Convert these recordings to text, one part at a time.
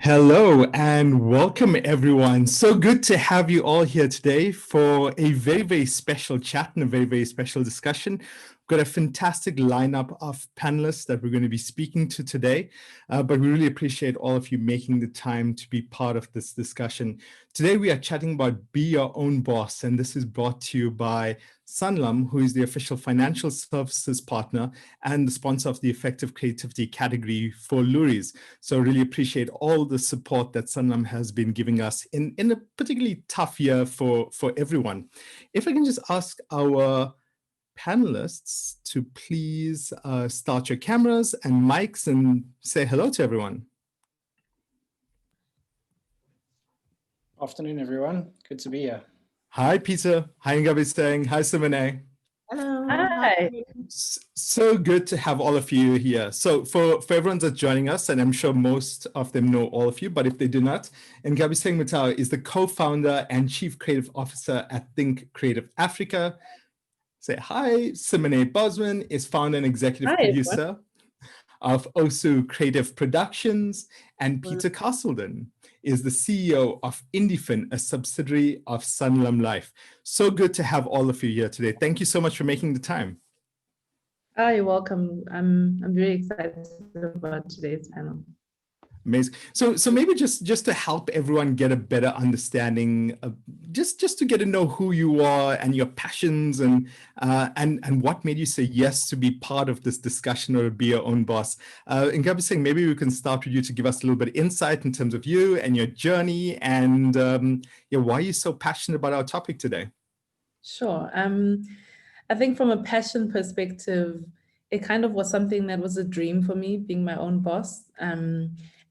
Hello and welcome everyone. So good to have you all here today for a very, very special chat and a very, very special discussion. We've got a fantastic lineup of panelists that we're going to be speaking to today, but we really appreciate all of you making the time to be part of this discussion. Today we are chatting about Be Your Own Boss, and this is brought to you by Sanlam, who is the official financial services partner and the sponsor of the Effective Creativity category for Luries. So really appreciate all the support that Sanlam has been giving us in a particularly tough year for everyone. If I can just ask our panelists to please start your cameras and mics and say hello to everyone. Afternoon, everyone. Good to be here. Hi, Peter. Hi, Nkgabiseng. Hi, Simoné. Hello. Hi. So good to have all of you here. So for everyone that's joining us, and I'm sure most of them know all of you, but if they do not, Nkgabiseng Motau is the co-founder and chief creative officer at Think Creative Africa. Say hi. Simoné Bosman is founder and executive Hi, everyone. producer of Osu Creative Productions, and Peter Castleton is the CEO of Indifin, a subsidiary of Sanlam Life. So good to have all of you here today. Thank you so much for making the time. Hi, you're welcome. I'm very excited about today's panel. Amazing. So maybe just to help everyone get a better understanding of just to get to know who you are and your passions and what made you say yes to be part of this discussion or be your own boss. Nkgabiseng, maybe we can start with you to give us a little bit of insight in terms of you and your journey and why you're so passionate about our topic today. Sure. I think from a passion perspective, it kind of was something that was a dream for me, being my own boss,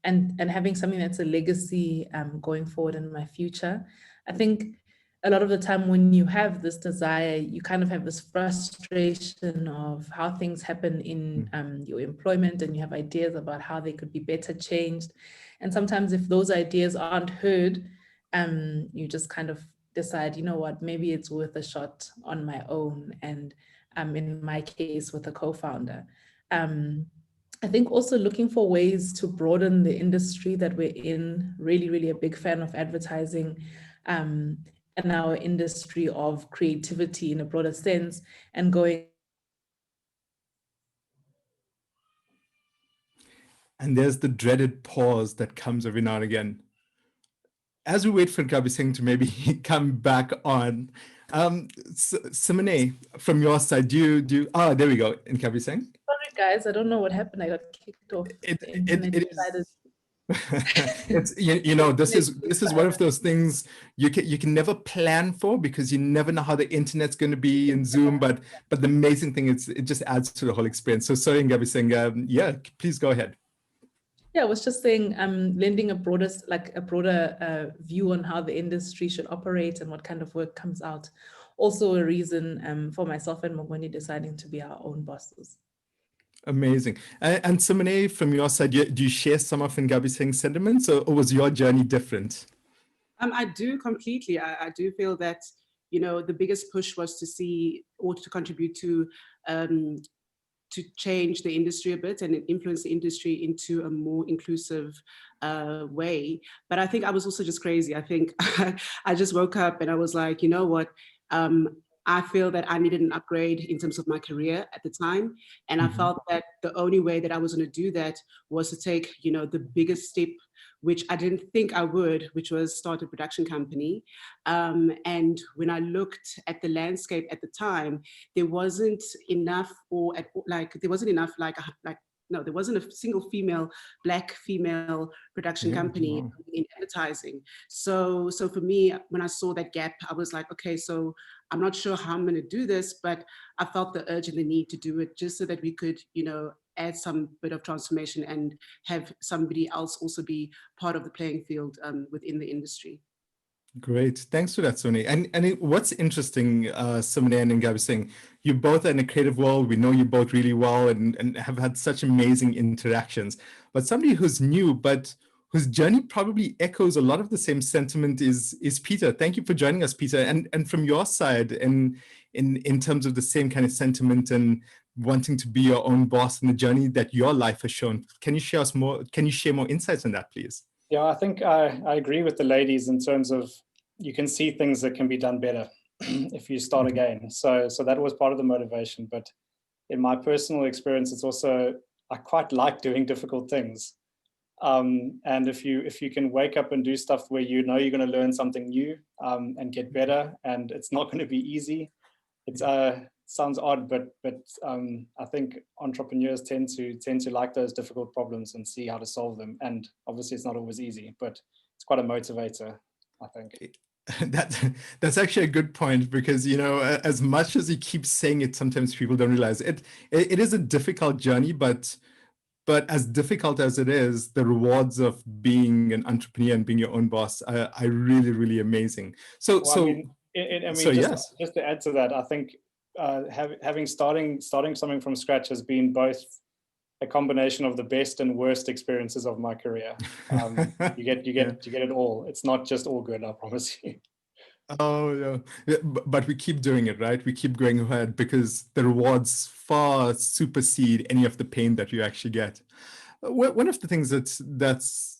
and having something that's a legacy going forward in my future. I think a lot of the time when you have this desire, you kind of have this frustration of how things happen in your employment, and you have ideas about how they could be better changed. And sometimes if those ideas aren't heard, you just kind of decide, you know what, maybe it's worth a shot on my own, and in my case with a co-founder. I think also looking for ways to broaden the industry that we're in. Really a big fan of advertising and our industry of creativity in a broader sense, and going. And there's the dreaded pause that comes every now and again. As we wait for Nkgabiseng to maybe come back on, Simoné, from your side, there we go, Nkgabiseng. Sorry guys, I don't know what happened. I got kicked off. It's this is one of those things you can never plan for, because you never know how the internet's going to be in Zoom, but the amazing thing is it just adds to the whole experience. So sorry, Nkgabiseng, please go ahead. Yeah, I was just saying, lending a broader view on how the industry should operate and what kind of work comes out. Also a reason for myself and Mogweni deciding to be our own bosses. Amazing. And Simoné, from your side, do you share some of Nkgabiseng's sentiments, or was your journey different? I do completely. I do feel that, the biggest push was to see or to contribute to change the industry a bit and influence the industry into a more inclusive way. But I think I was also just crazy. I think I just woke up and I was like, you know what? I feel that I needed an upgrade in terms of my career at the time. And I felt that the only way that I was going to do that was to take, the biggest step, which I didn't think I would, which was start a production company. And when I looked at the landscape at the time, there wasn't enough, there wasn't a single Black female production company in advertising. So for me, when I saw that gap, I was like, okay, so I'm not sure how I'm going to do this, but I felt the urge and the need to do it just so that we could, add some bit of transformation and have somebody else also be part of the playing field within the industry. Great, thanks for that, Sony. And what's interesting, Simoné and Nkgabiseng, you both are in a creative world. We know you both really well and have had such amazing interactions. But somebody who's new, but whose journey probably echoes a lot of the same sentiment is Peter. Thank you for joining us, Peter. And from your side, in terms of the same kind of sentiment and wanting to be your own boss and the journey that your life has shown, can you share more insights on that, please? Yeah, I think I agree with the ladies in terms of you can see things that can be done better if you start again. So that was part of the motivation. But in my personal experience, it's also, I quite like doing difficult things. And if you can wake up and do stuff where you know you're going to learn something new and get better, and it's not going to be easy. It sounds odd, but I think entrepreneurs tend to like those difficult problems and see how to solve them. And obviously, it's not always easy, but it's quite a motivator, I think. That's actually a good point, because as much as you keep saying it, sometimes people don't realize it is a difficult journey, but as difficult as it is, the rewards of being an entrepreneur and being your own boss are really amazing. Just to add to that, I think starting something from scratch has been both a combination of the best and worst experiences of my career. You get it all. It's not just all good, I promise you. Oh, yeah. Yeah, but we keep doing it, right? We keep going ahead because the rewards far supersede any of the pain that you actually get. One of the things that's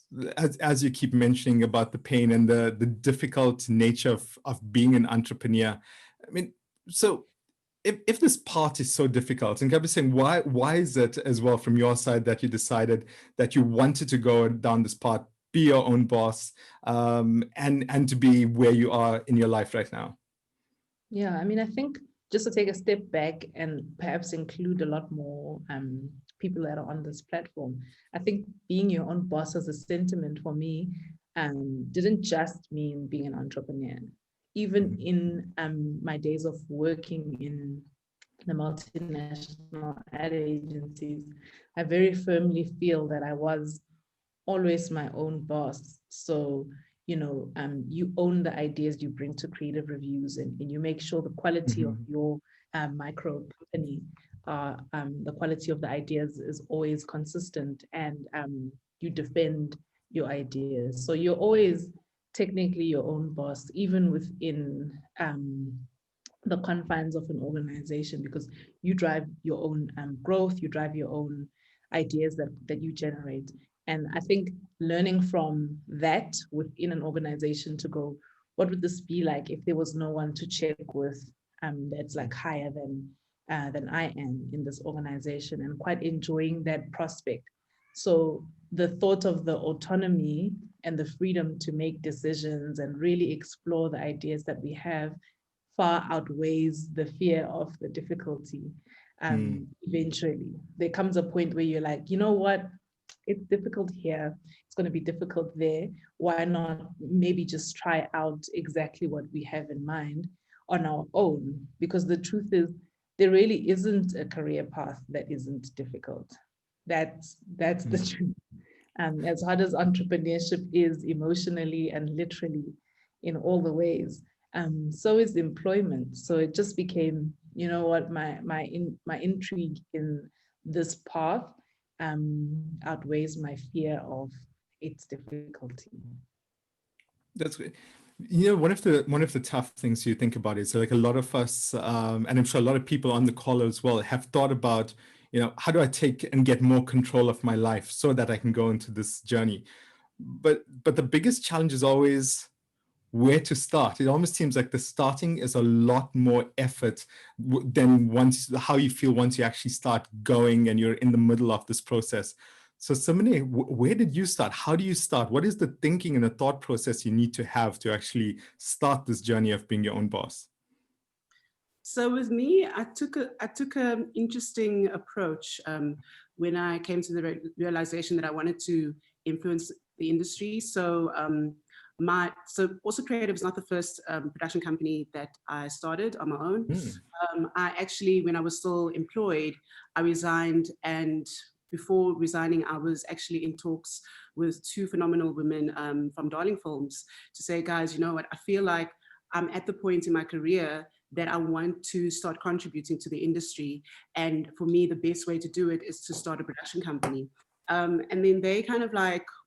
as you keep mentioning about the pain and the difficult nature of being an entrepreneur. I mean, so if this part is so difficult, and Nkgabiseng, why is it as well from your side that you decided that you wanted to go down this path, be your own boss, and to be where you are in your life right now? Yeah, I mean, I think just to take a step back and perhaps include a lot more people that are on this platform, I think being your own boss as a sentiment for me didn't just mean being an entrepreneur. Even in my days of working in the multinational ad agencies, I very firmly feel that I was always my own boss. So, you own the ideas you bring to creative reviews, and you make sure the quality of your micro company, the quality of the ideas is always consistent, and you defend your ideas. So you're always technically your own boss, even within the confines of an organization, because you drive your own growth, you drive your own ideas that you generate. And I think learning from that within an organization to go, what would this be like if there was no one to check with that's like higher than I am in this organization, and quite enjoying that prospect. So the thought of the autonomy and the freedom to make decisions and really explore the ideas that we have far outweighs the fear of the difficulty. Eventually, there comes a point where you're like, you know what? It's difficult here. It's going to be difficult there. Why not maybe just try out exactly what we have in mind on our own? Because the truth is, there really isn't a career path that isn't difficult. That's the truth. As hard as entrepreneurship is emotionally and literally in all the ways, so is employment. So it just became, you know what, my intrigue in this path outweighs my fear of its difficulty. That's great. One of the tough things you think about is like a lot of us, and I'm sure a lot of people on the call as well, have thought about, how do I take and get more control of my life so that I can go into this journey? But the biggest challenge is always where to start. It almost seems like the starting is a lot more effort than how you feel once you actually start going and you're in the middle of this process. So Simoné, where did you start? How do you start? What is the thinking and the thought process you need to have to actually start this journey of being your own boss? So with me, I took an interesting approach when I came to the realization that I wanted to influence the industry. So Also Creative is not the first production company that I started on my own. I actually, when I was still employed, I resigned, and before resigning, I was actually in talks with two phenomenal women from Darling Films to say, guys, you know what, I feel like I'm at the point in my career that I want to start contributing to the industry. And for me, the best way to do it is to start a production company. And then they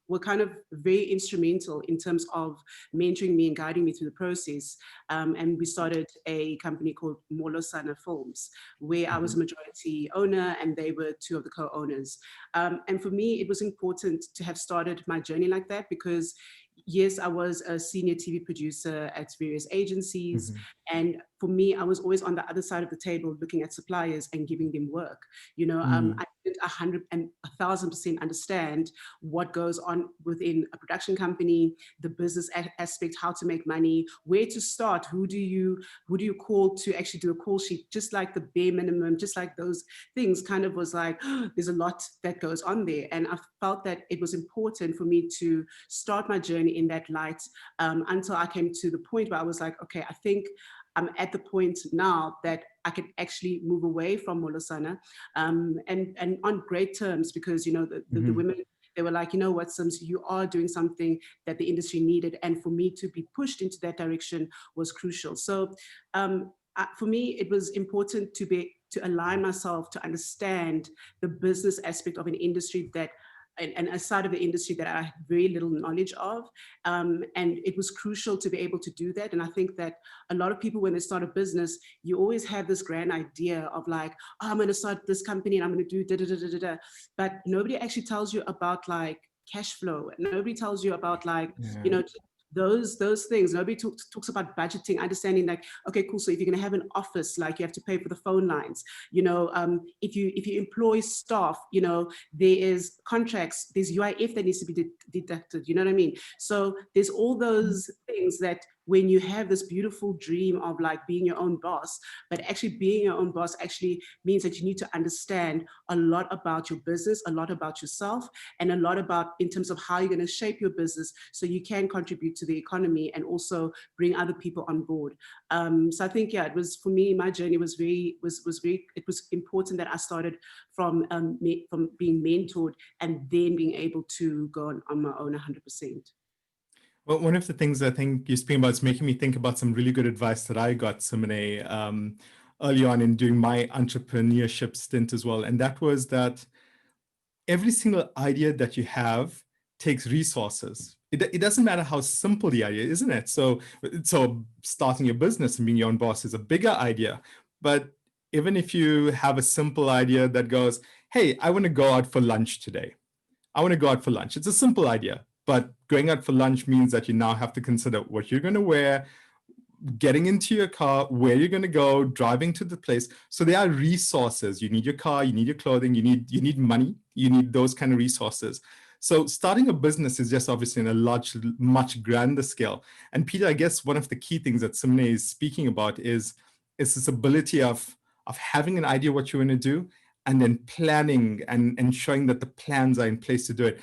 were kind of very instrumental in terms of mentoring me and guiding me through the process. And we started a company called Molosana Films, where I was a majority owner and they were two of the co-owners. And for me, it was important to have started my journey like that because yes, I was a senior TV producer at various agencies. And for me, I was always on the other side of the table looking at suppliers and giving them work. I did 1,000% understand what goes on within a production company, the business aspect, how to make money, where to start, who do you call to actually do a call sheet, just like the bare minimum, just like those things kind of was like, there's a lot that goes on there. And I felt that it was important for me to start my journey in that light until I came to the point where I was like, okay, I think I'm at the point now that I can actually move away from Molosana and on great terms, because, the women, they were like, you know what, Sims, you are doing something that the industry needed. And for me to be pushed into that direction was crucial. So for me, it was important to align myself to understand the business aspect of an industry that and a side of the industry that I had very little knowledge of. And it was crucial to be able to do that. And I think that a lot of people, when they start a business, you always have this grand idea of like, oh, I'm going to start this company and I'm going to do da da da da da. But nobody actually tells you about like cash flow. Nobody tells you about like, you know, those things. Nobody talks about budgeting, understanding like, okay, cool. So if you're going to have an office, like you have to pay for the phone lines, you know, if you employ staff, you know, there is contracts, there's UIF that needs to be deducted, you know what I mean? So there's all those things that when you have this beautiful dream of like being your own boss, but actually being your own boss actually means that you need to understand a lot about your business, a lot about yourself, and a lot about in terms of how you're going to shape your business so you can contribute to the economy and also bring other people on board. So I think, yeah, it was, for me, my journey was it was important that I started from being mentored and then being able to go on my own 100%. Well, one of the things I think you're speaking about is making me think about some really good advice that I got, Simoné, early on in doing my entrepreneurship stint as well. And that was that every single idea that you have takes resources. It doesn't matter how simple the idea is, isn't it? So starting your business and being your own boss is a bigger idea. But even if you have a simple idea that goes, hey, I want to go out for lunch today. I want to go out for lunch. It's a simple idea, but going out for lunch means that you now have to consider what you're going to wear, getting into your car, where you're going to go, driving to the place. So there are resources. You need your car, you need your clothing, you need money, you need those kind of resources. So starting a business is just obviously in a much grander scale. And Peter, I guess one of the key things that Simoné is speaking about is this ability of having an idea what you want to do, and then planning and ensuring that the plans are in place to do it.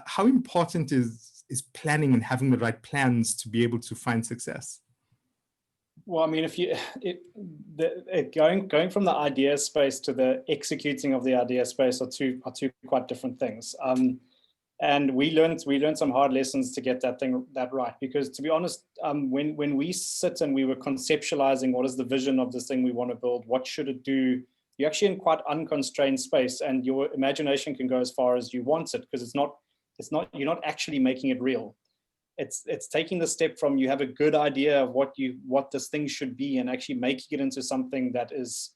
How important is planning and having the right plans to be able to find success? Well, I mean, going from the idea space to the executing of the idea space are two quite different things. And we learned some hard lessons to get that right. Because to be honest, when we sit and we were conceptualizing what is the vision of this thing we want to build, what should it do, you're actually in quite unconstrained space, and your imagination can go as far as you want it, because you're not actually making it real. It's taking the step from you have a good idea of what this thing should be, and actually making it into something that is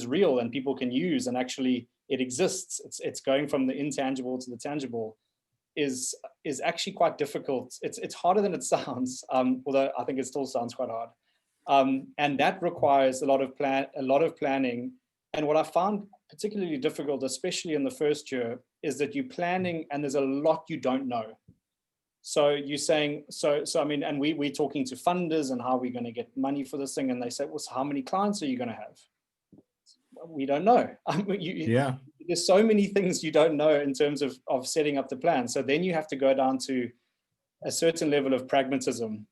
real and people can use, and actually it exists. It's going from the intangible to the tangible is actually quite difficult. It's harder than it sounds, although I think it still sounds quite hard. And that requires a lot of planning. And what I found particularly difficult, especially in the first year, is that you're planning and there's a lot you don't know. So you're saying, so I mean, and we're talking to funders and how we're going to get money for this thing. And they say, well, so how many clients are you going to have? We don't know. There's so many things you don't know in terms of setting up the plan. So then you have to go down to a certain level of pragmatism.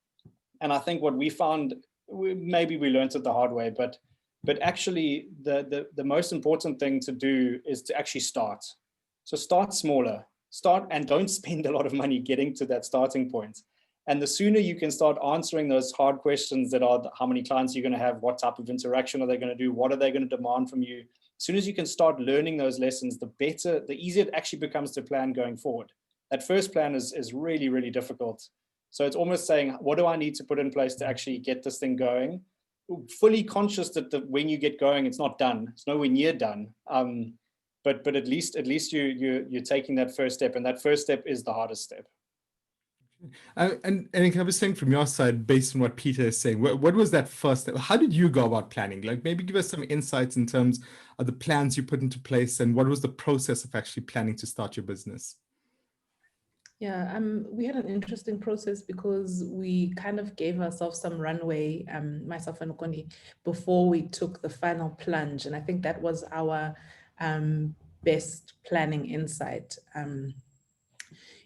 And I think what we found, maybe we learned it the hard way, but actually the most important thing to do is to actually start. So start smaller. Start and don't spend a lot of money getting to that starting point. And the sooner you can start answering those hard questions that are how many clients you're going to have, what type of interaction are they going to do, what are they going to demand from you, as soon as you can start learning those lessons, the better, the easier it actually becomes to plan going forward. That first plan is really, really difficult. So it's almost saying, what do I need to put in place to actually get this thing going? Fully conscious that when you get going, it's not done. It's nowhere near done. But at least you're taking that first step, and that first step is the hardest step. And Nkgabiseng, from your side, based on what Peter is saying, what was that first step? How did you go about planning? Like, maybe give us some insights in terms of the plans you put into place, and what was the process of actually planning to start your business? Yeah, we had an interesting process because we kind of gave ourselves some runway, myself and Okoni, before we took the final plunge. And I think that was our best planning insight,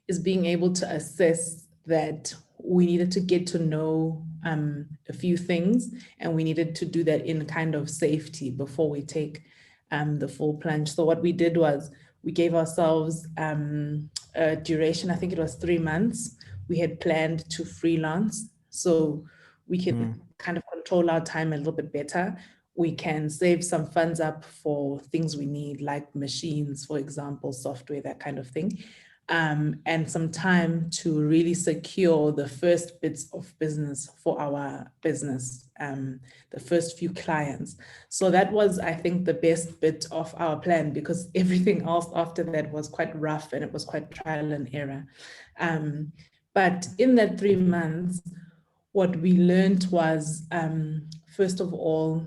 is being able to assess that we needed to get to know a few things, and we needed to do that in kind of safety before we take the full plunge. So what we did was we gave ourselves a duration, I think it was 3 months. We had planned to freelance, so we can kind of control our time a little bit better. We can save some funds up for things we need, like machines, for example, software, that kind of thing. and some time to really secure the first bits of business for our business, the first few clients. So that was, I think, the best bit of our plan, because everything else after that was quite rough and it was quite trial and error. But in that 3 months, what we learned was, first of all,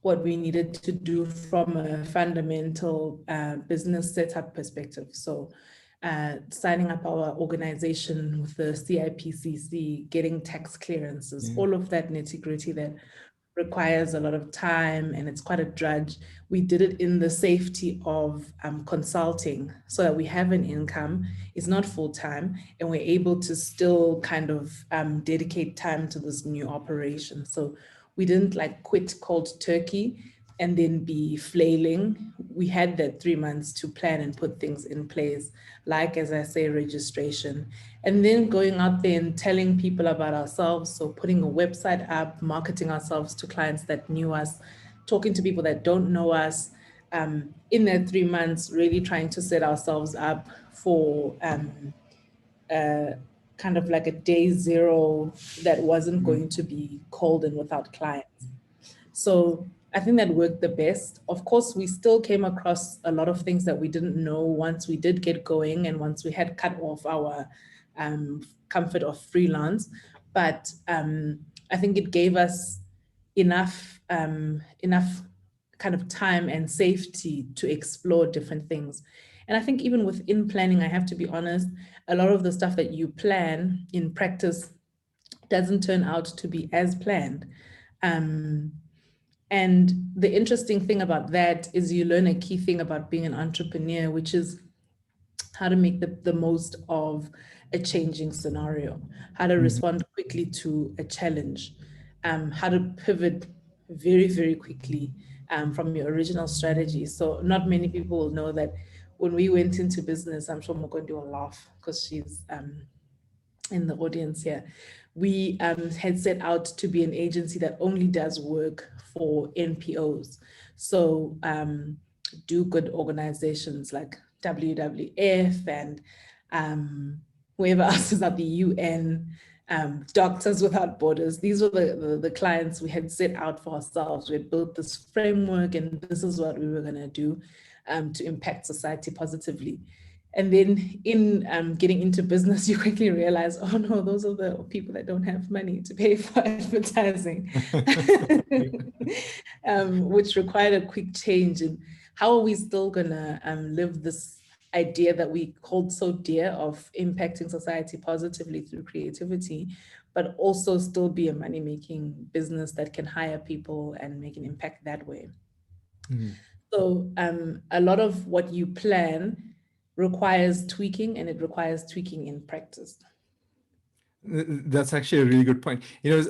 what we needed to do from a fundamental business setup perspective. So signing up our organization with the CIPCC, getting tax clearances, all of that nitty-gritty that requires a lot of time and it's quite a drudge. We did it in the safety of consulting, so that we have an income. It's not full-time, and we're able to still kind of dedicate time to this new operation. So we didn't like quit cold turkey and then be flailing. We had that 3 months to plan and put things in place, like, as I say, registration, and then going out there and telling people about ourselves. So putting a website up, marketing ourselves to clients that knew us, talking to people that don't know us. In that 3 months, really trying to set ourselves up for kind of like a day zero that wasn't going to be cold and without clients. So I think that worked the best. Of course, we still came across a lot of things that we didn't know once we did get going and once we had cut off our comfort of freelance. But I think it gave us enough kind of time and safety to explore different things. And I think even within planning, I have to be honest, a lot of the stuff that you plan in practice doesn't turn out to be as planned. And the interesting thing about that is you learn a key thing about being an entrepreneur, which is how to make the most of a changing scenario, how to respond quickly to a challenge, how to pivot very, very quickly from your original strategy. So not many people will know that when we went into business, I'm sure Mokondi will laugh because she's in the audience here. We had set out to be an agency that only does work for NPOs. So do good organizations like WWF and whoever else is at the UN, Doctors Without Borders. These were the clients we had set out for ourselves. We had built this framework and this is what we were gonna do to impact society positively. And then in getting into business, you quickly realize, oh no, those are the people that don't have money to pay for advertising, which required a quick change in how are we still gonna live this idea that we hold so dear of impacting society positively through creativity, but also still be a money-making business that can hire people and make an impact that way. So a lot of what you plan requires tweaking, and it requires tweaking in practice. That's actually a really good point. You know,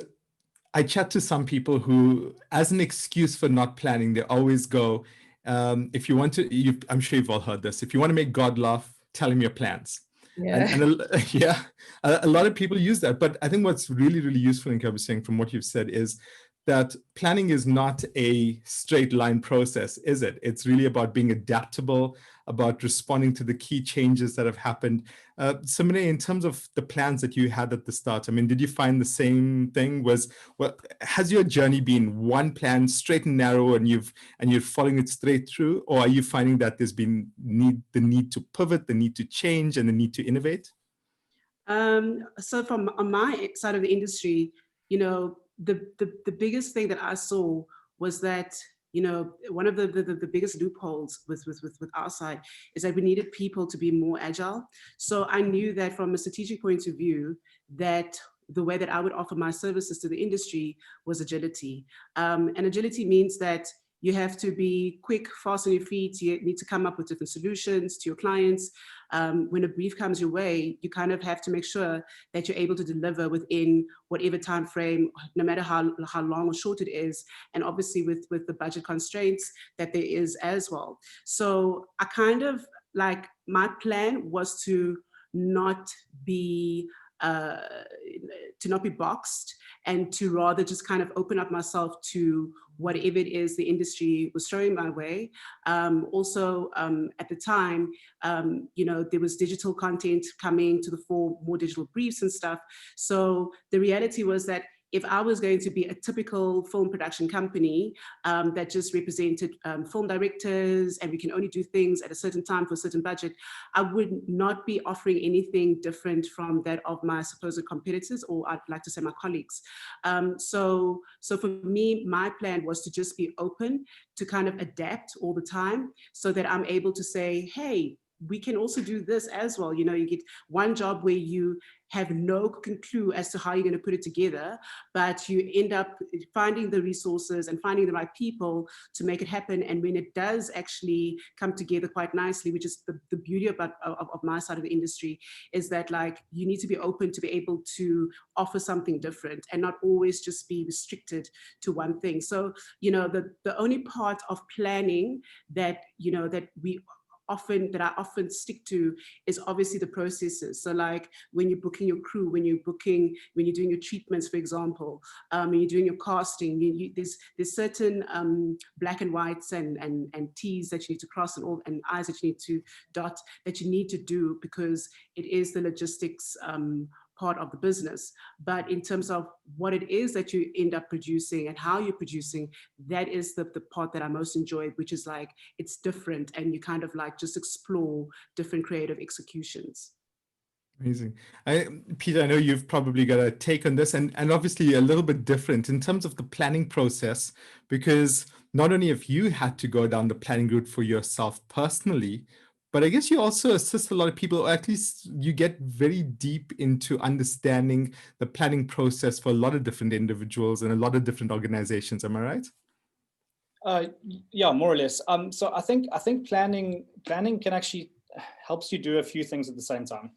I chat to some people who, as an excuse for not planning, they always go, if you want to, I'm sure you've all heard this, if you want to make God laugh, tell him your plans. Yeah. A lot of people use that. But I think what's really, really useful in Nkgabiseng, from what you've said, is that planning is not a straight line process, is it? It's really about being adaptable, about responding to the key changes that have happened. Simoné, in terms of the plans that you had at the start, I mean, did you find the same thing? Has your journey been one plan, straight and narrow, and you're following it straight through, or are you finding that there's been the need to pivot, the need to change, and the need to innovate? So from on my side of the industry, you know, the biggest thing that I saw was that, you know, one of the biggest loopholes with our side is that we needed people to be more agile. So I knew that from a strategic point of view, that the way that I would offer my services to the industry was agility. And agility means that you have to be quick, fast on your feet. You need to come up with different solutions to your clients. When a brief comes your way, you kind of have to make sure that you're able to deliver within whatever time frame, no matter how long or short it is, and obviously with the budget constraints that there is as well. So I kind of, like, my plan was to not be boxed, and to rather just kind of open up myself to whatever it is the industry was throwing my way. Also, at the time, there was digital content coming to the fore, more digital briefs and stuff. So the reality was that if I was going to be a typical film production company that just represented film directors, and we can only do things at a certain time for a certain budget, I would not be offering anything different from that of my supposed competitors, or I'd like to say my colleagues. So for me, my plan was to just be open to kind of adapt all the time, so that I'm able to say, hey, we can also do this as well. You get one job where you have no clue as to how you're going to put it together, but you end up finding the resources and finding the right people to make it happen. And when it does actually come together quite nicely, which is the beauty of my side of the industry, is that like you need to be open to be able to offer something different and not always just be restricted to one thing. So, the only part of planning that I often stick to is obviously the processes. So like when you're booking your crew, when you're doing your treatments, for example, when you're doing your casting, there's certain black and whites and T's that you need to cross and I's that you need to dot, that you need to do, because it is the logistics part of the business. But in terms of what it is that you end up producing and how you're producing, that is the part that I most enjoyed, which is like, it's different, and you kind of like just explore different creative executions. Amazing. Peter, I know you've probably got a take on this, and obviously a little bit different in terms of the planning process, because not only have you had to go down the planning route for yourself personally, but I guess you also assist a lot of people, or at least you get very deep into understanding the planning process for a lot of different individuals and a lot of different organizations. Am I right? Yeah, more or less. So I think planning can actually helps you do a few things at the same time.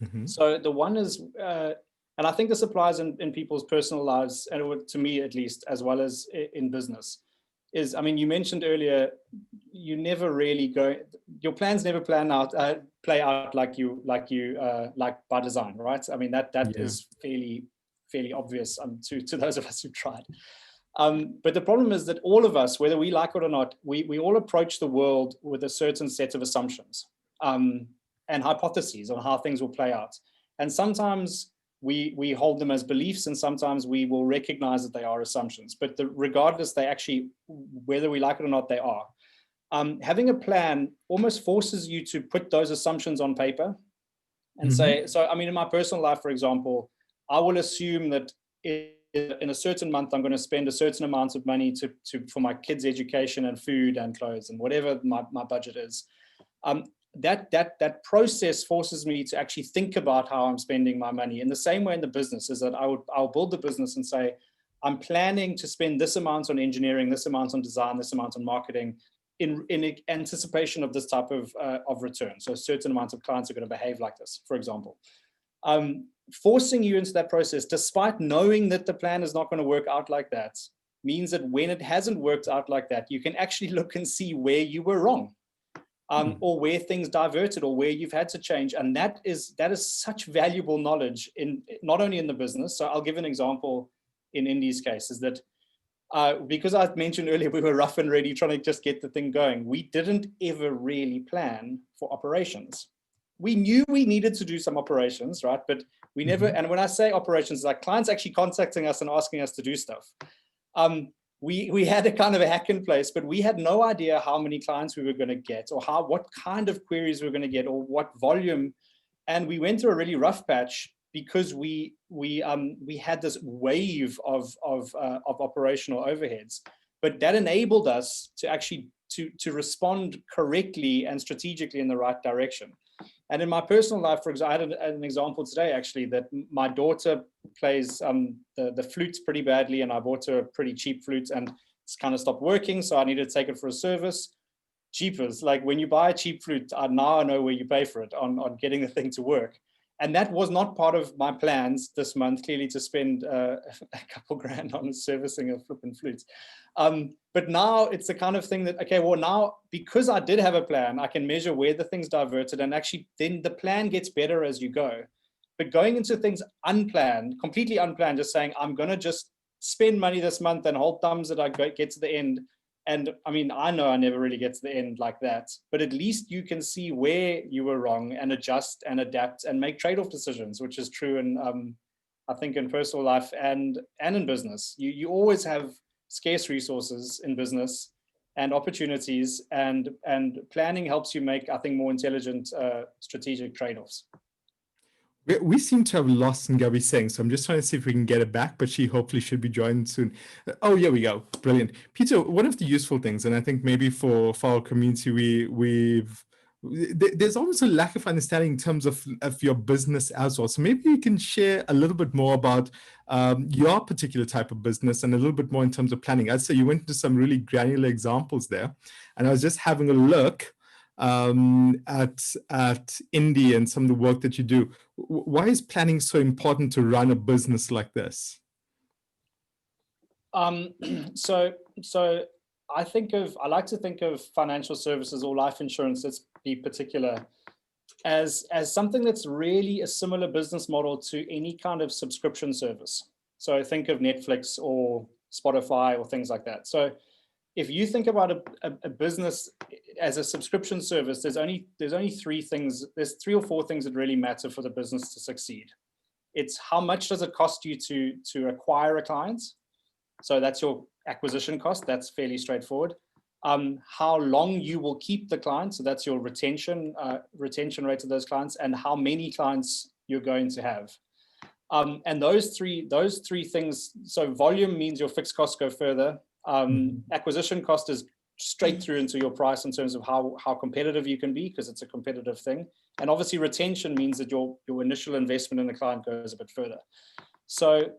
Mm-hmm. So the one is, and I think this applies in people's personal lives, and to me at least, as well as in business, is, I mean, you mentioned earlier, you never really your plans never play out like by design, right? I mean, that is fairly obvious to those of us who've tried. But the problem is that all of us, whether we like it or not, we all approach the world with a certain set of assumptions and hypotheses on how things will play out. And sometimes we hold them as beliefs, and sometimes we will recognize that they are assumptions. But regardless, they actually, whether we like it or not, they are. Having a plan almost forces you to put those assumptions on paper and say, so, I mean, in my personal life, for example, I will assume that in a certain month, I'm going to spend a certain amount of money for my kids' education and food and clothes and whatever my budget is. That process forces me to actually think about how I'm spending my money. In the same way in the business, is that I'll build the business and say, I'm planning to spend this amount on engineering, this amount on design, this amount on marketing, in anticipation of this type of return. So a certain amount of clients are going to behave like this, for example. Forcing you into that process, despite knowing that the plan is not going to work out like that, means that when it hasn't worked out like that, you can actually look and see where you were wrong. Or where things diverted, or where you've had to change. And that is such valuable knowledge, not only in the business. So I'll give an example in Indy's case, is that because I mentioned earlier, we were rough and ready trying to just get the thing going. We didn't ever really plan for operations. We knew we needed to do some operations, right? But we never, and when I say operations, like clients actually contacting us and asking us to do stuff. We had a kind of a hack in place, but we had no idea how many clients we were going to get, or what kind of queries we were going to get, or what volume. And we went through a really rough patch because we had this wave of operational overheads, but that enabled us to actually to respond correctly and strategically in the right direction. And in my personal life, for example, I had an example today, actually, that my daughter plays the flutes pretty badly, and I bought her a pretty cheap flute, and it's kind of stopped working, so I needed to take it for a service. Cheapers, like when you buy a cheap flute, now I know where you pay for it, on getting the thing to work. And that was not part of my plans this month, clearly, to spend a couple grand on servicing a flipping flute. But now it's the kind of thing that, okay, well, now because I did have a plan, I can measure where the things diverted, and actually then the plan gets better as you go. But going into things unplanned, completely unplanned, just saying, I'm going to just spend money this month and hold thumbs that I get to the end. And I mean, I know I never really get to the end like that, but at least you can see where you were wrong and adjust and adapt and make trade-off decisions, which is true in, I think, in personal life and in business. You always have scarce resources in business and opportunities, and planning helps you make, I think, more intelligent strategic trade-offs. We seem to have lost Nkgabiseng, so I'm just trying to see if we can get it back, but she hopefully should be joined soon. Oh, here we go. Brilliant. Peter, one of the useful things, and I think maybe for our community, there's almost a lack of understanding in terms of your business as well. So maybe you can share a little bit more about your particular type of business and a little bit more in terms of planning. I'd say you went into some really granular examples there, and I was just having a look at Indy and some of the work that you do. Why is planning so important to run a business like this? So I like to think of financial services or life insurance, let's be particular, as something that's really a similar business model to any kind of subscription service. So think of Netflix or Spotify or things like that. So if you think about a business as a subscription service, there's only three things, there's 3 or 4 things that really matter for the business to succeed. It's how much does it cost you to acquire a client? So that's your acquisition cost. That's fairly straightforward. How long you will keep the client. So that's your retention rate of those clients, and how many clients you're going to have. And those three things. So volume means your fixed costs go further. Acquisition cost is straight through into your price in terms of how competitive you can be, because it's a competitive thing. And obviously retention means that your initial investment in the client goes a bit further. So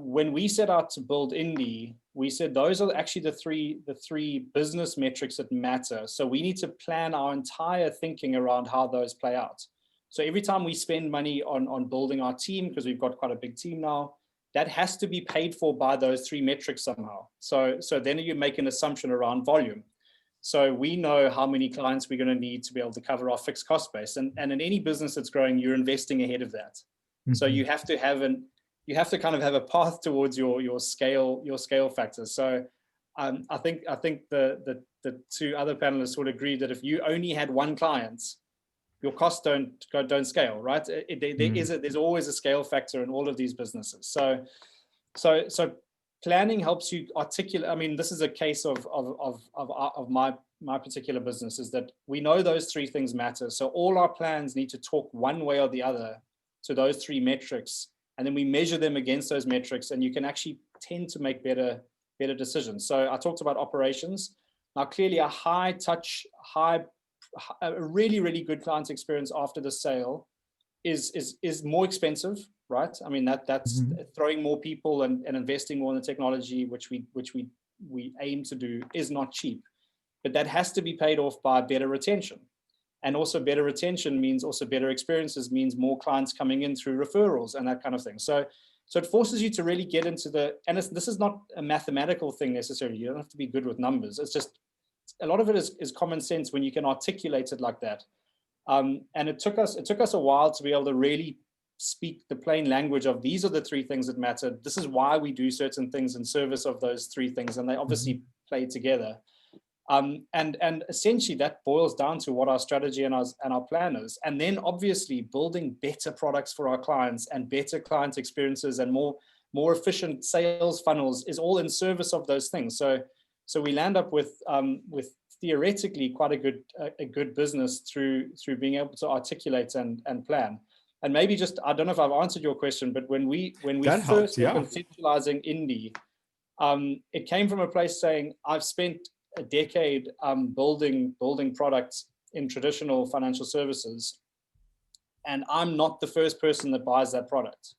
when we set out to build Indy, we said those are actually the three business metrics that matter. So we need to plan our entire thinking around how those play out. So every time we spend money on building our team, because we've got quite a big team now, that has to be paid for by those 3 metrics somehow. So then you make an assumption around volume. So we know how many clients we're going to need to be able to cover our fixed cost base. And in any business that's growing, you're investing ahead of that. So you have to kind of have a path towards your scale factors. So I think the 2 other panelists would agree that if you only had 1 client, your costs don't scale, right? There's always a scale factor in all of these businesses. So planning helps you articulate. I mean, this is a case of my particular business, is that we know those 3 things matter. So all our plans need to talk one way or the other to those 3 metrics, and then we measure them against those metrics, and you can actually tend to make better decisions. So I talked about operations. Now, clearly, a high touch, a really, really good client experience after the sale is more expensive, right? I mean, that's throwing more people and investing more in the technology, which we aim to do, is not cheap. But that has to be paid off by better retention. And also better retention means also better experiences, means more clients coming in through referrals and that kind of thing. So it forces you to really get into this is not a mathematical thing necessarily. You don't have to be good with numbers. It's just, a lot of it is common sense when you can articulate it like that. And it took us a while to be able to really speak the plain language of, these are the 3 things that matter. This is why we do certain things in service of those 3 things, and they obviously play together. And essentially that boils down to what our strategy and our plan is. And then obviously building better products for our clients and better client experiences and more efficient sales funnels is all in service of those things. So we land up with theoretically quite a good business through being able to articulate and plan. And maybe just, I don't know if I've answered your question, but when we first were conceptualizing Indy, it came from a place saying, I've spent a decade building products in traditional financial services, and I'm not the first person that buys that product.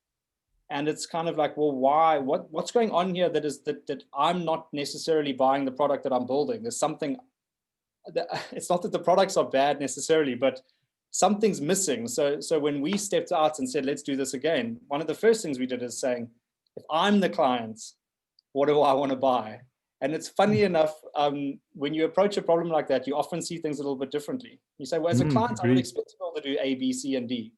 And it's kind of like, well, why? What's going on here that I'm not necessarily buying the product that I'm building? There's something. It's not that the products are bad necessarily, but something's missing. So when we stepped out and said, let's do this again, one of the first things we did is saying, if I'm the client, what do I want to buy? And it's funny enough, when you approach a problem like that, you often see things a little bit differently. You say, well, as a client, I would expect to be able to do A, B, C, and D.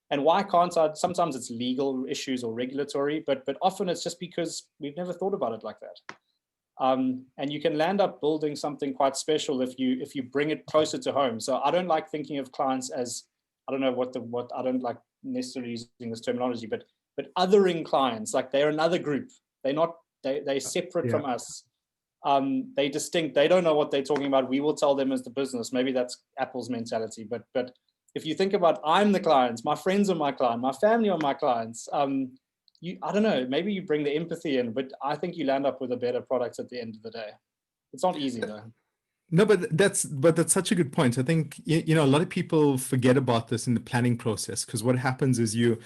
And why can't I? Sometimes it's legal issues or regulatory, but often it's just because we've never thought about it like that. And you can land up building something quite special if you bring it closer to home. So I don't like thinking of clients as, I don't know what I don't like necessarily using this terminology, but othering clients, like they're another group. They're separate from us. They distinct. They don't know what they're talking about. We will tell them as the business. Maybe that's Apple's mentality, but if you think about, I'm the clients, my friends are my client, my family are my clients. I don't know, maybe you bring the empathy in, but I think you land up with a better product at the end of the day. It's not easy though. No, but that's such a good point. I think you know a lot of people forget about this in the planning process, because what happens is you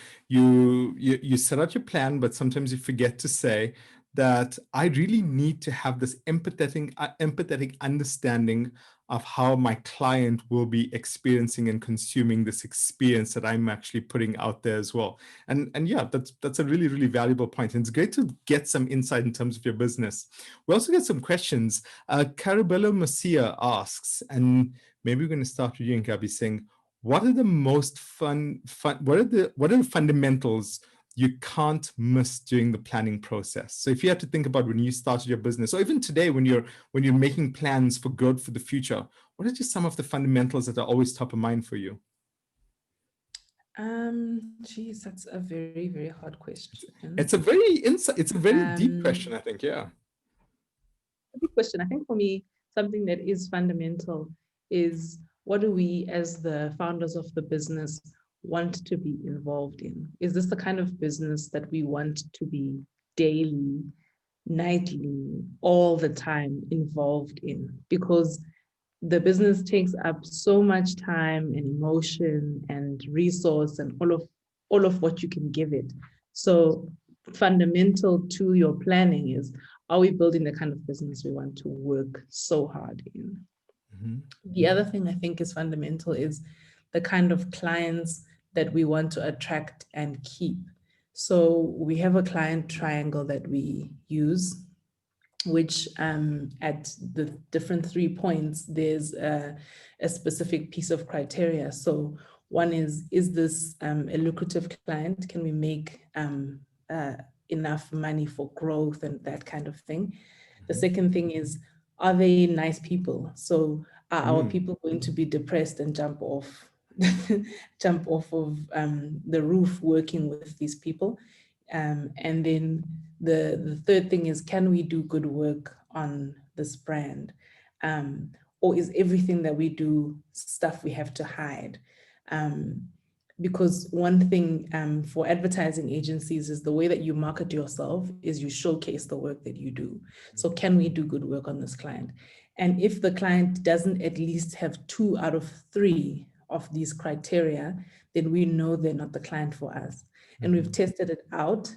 set out your plan, but sometimes you forget to say that I really need to have this empathetic understanding of how my client will be experiencing and consuming this experience that I'm actually putting out there as well. And yeah, that's a really, really valuable point. And it's great to get some insight in terms of your business. We also get some questions. Carabello Masia asks, and maybe we're going to start with you, Nkgabiseng, what are the most what are the fundamentals you can't miss during the planning process? So if you have to think about when you started your business, or even today when you're making plans for growth for the future, what are just some of the fundamentals that are always top of mind for you? Geez, that's a very, very hard question. It's a very deep question, I think. Yeah. A big question. I think for me, something that is fundamental is, what do we as the founders of the business want to be involved in? Is this the kind of business that we want to be daily, nightly, all the time involved in? Because the business takes up so much time and emotion and resource and all of what you can give it. So fundamental to your planning is, are we building the kind of business we want to work so hard in? Mm-hmm. The other thing I think is fundamental is the kind of clients that we want to attract and keep. So we have a client triangle that we use, which at the different 3 points, there's a specific piece of criteria. So one is this a lucrative client? Can we make enough money for growth and that kind of thing? The second thing is, are they nice people? So are our people going to be depressed and jump off of the roof working with these people? And then the third thing is, can we do good work on this brand? Or is everything that we do stuff we have to hide? Because one thing for advertising agencies is the way that you market yourself is you showcase the work that you do. So can we do good work on this client? And if the client doesn't at least have 2 out of 3 of these criteria, then we know they're not the client for us. And we've tested it out.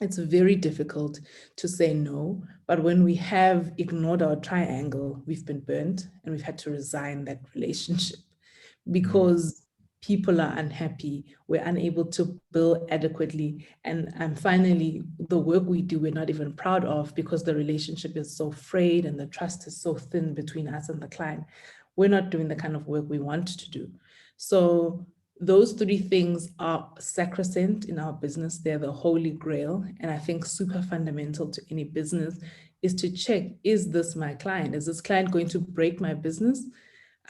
It's very difficult to say no, but when we have ignored our triangle, we've been burnt and we've had to resign that relationship because people are unhappy, we're unable to bill adequately, and finally, the work we do, we're not even proud of because the relationship is so frayed and the trust is so thin between us and the client. We're not doing the kind of work we want to do. So those 3 things are sacrosanct in our business. They're the holy grail. And I think super fundamental to any business is to check, is this my client? Is this client going to break my business?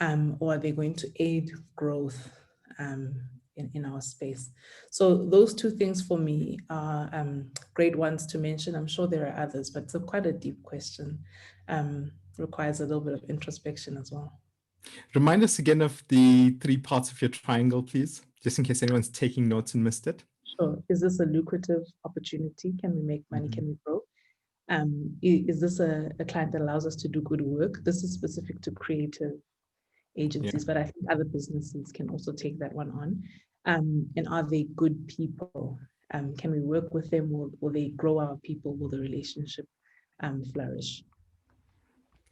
Or are they going to aid growth in our space? So those 2 things for me are great ones to mention. I'm sure there are others, but it's quite a deep question. Requires a little bit of introspection as well. Remind us again of the 3 parts of your triangle, please, just in case anyone's taking notes and missed it. Sure. Is this a lucrative opportunity? Can we make money? Can we grow? Is this a client that allows us to do good work? This is specific to creative agencies, but I think other businesses can also take that one on. And are they good people? Can we work with them? Will they grow our people? Will the relationship flourish?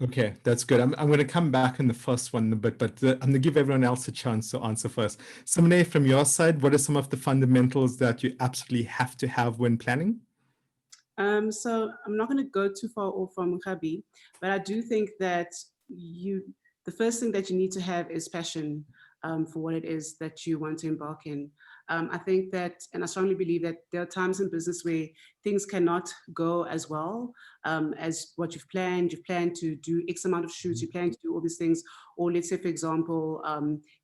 Okay, that's good. I'm going to come back on the first one in a bit, but I'm going to give everyone else a chance to answer first. Simoné, from your side, what are some of the fundamentals that you absolutely have to have when planning? So I'm not going to go too far off from Nkgabi, but I do think that the first thing that you need to have is passion. for what it is that you want to embark in. I think that, and I strongly believe that there are times in business where things cannot go as well as what you've planned. You've planned to do X amount of shoots, you plan to do all these things. Or let's say, for example,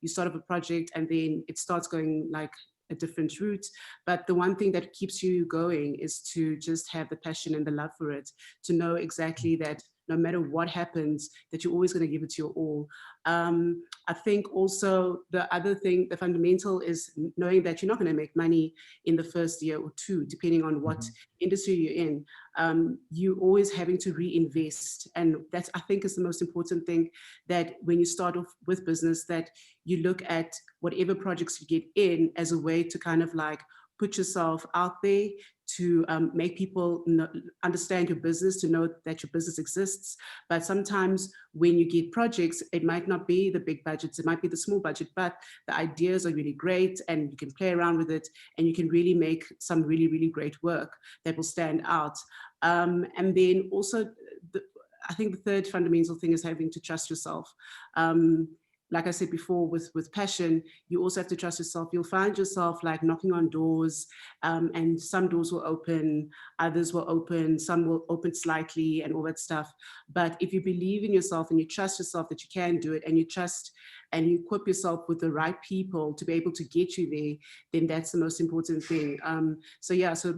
you start up a project and then it starts going like a different route. But the one thing that keeps you going is to just have the passion and the love for it, to know exactly that no matter what happens, that you're always going to give it your all. I think also the other thing, the fundamental is knowing that you're not going to make money in the first year or two, depending on what industry you're in. You're always having to reinvest. And that's, I think, is the most important thing, that when you start off with business, that you look at whatever projects you get in as a way to kind of like put yourself out there, to make people understand your business, to know that your business exists. But sometimes when you get projects, it might not be the big budgets, it might be the small budget, but the ideas are really great and you can play around with it and you can really make some really, really great work that will stand out. And then also, I think the third fundamental thing is having to trust yourself. Like I said before, with passion, you also have to trust yourself. You'll find yourself like knocking on doors, and some doors will open, others will open, some will open slightly and all that stuff. But if you believe in yourself and you trust yourself that you can do it, and you trust and you equip yourself with the right people to be able to get you there, then that's the most important thing. So yeah, so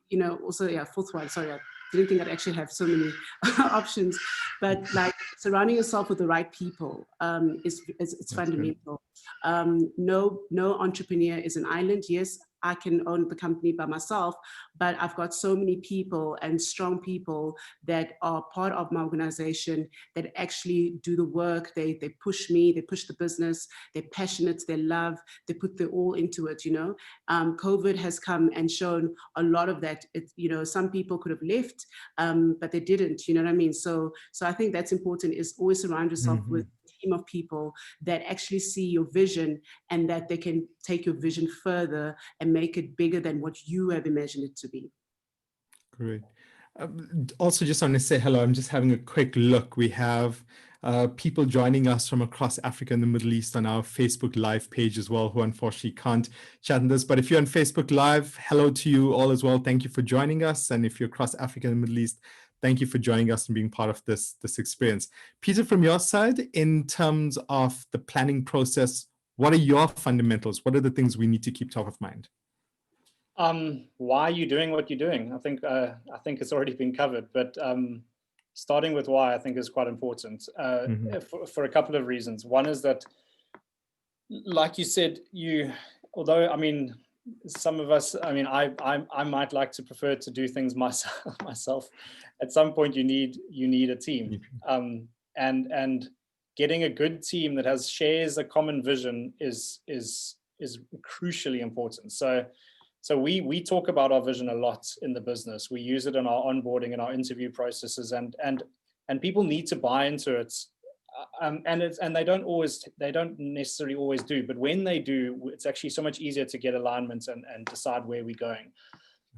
you know, also, yeah, fourth one, sorry, I didn't think I'd actually have so many options, but like surrounding yourself with the right people it's fundamental. No entrepreneur is an island. Yes, I can own the company by myself, but I've got so many people and strong people that are part of my organization that actually do the work. They push me, they push the business, they're passionate, they love, they put their all into it, you know. COVID has come and shown a lot of that. You know, some people could have left, but they didn't, you know what I mean? So I think that's important, is always surround yourself with a team of people that actually see your vision and that they can take your vision further and make it bigger than what you have imagined it to be. Great. Also, just want to say hello. I'm just having a quick look. We have people joining us from across Africa and the Middle East on our Facebook Live page as well, who unfortunately can't chat in this. But if you're on Facebook Live, hello to you all as well. Thank you for joining us. And if you're across Africa and the Middle East, thank you for joining us and being part of this experience. Peter, from your side, in terms of the planning process, what are your fundamentals? What are the things we need to keep top of mind? Why are you doing what you're doing? I think it's already been covered, but starting with why, I think, is quite important for a couple of reasons. One is that, like you said, although, I mean, some of us, I mean, I might like to prefer to do things myself. At some point, you need a team, and getting a good team that shares a common vision is crucially important. So we talk about our vision a lot in the business. We use it in our onboarding and our interview processes, and people need to buy into it. And they don't necessarily always do, but when they do, it's actually so much easier to get alignment and decide where we're going.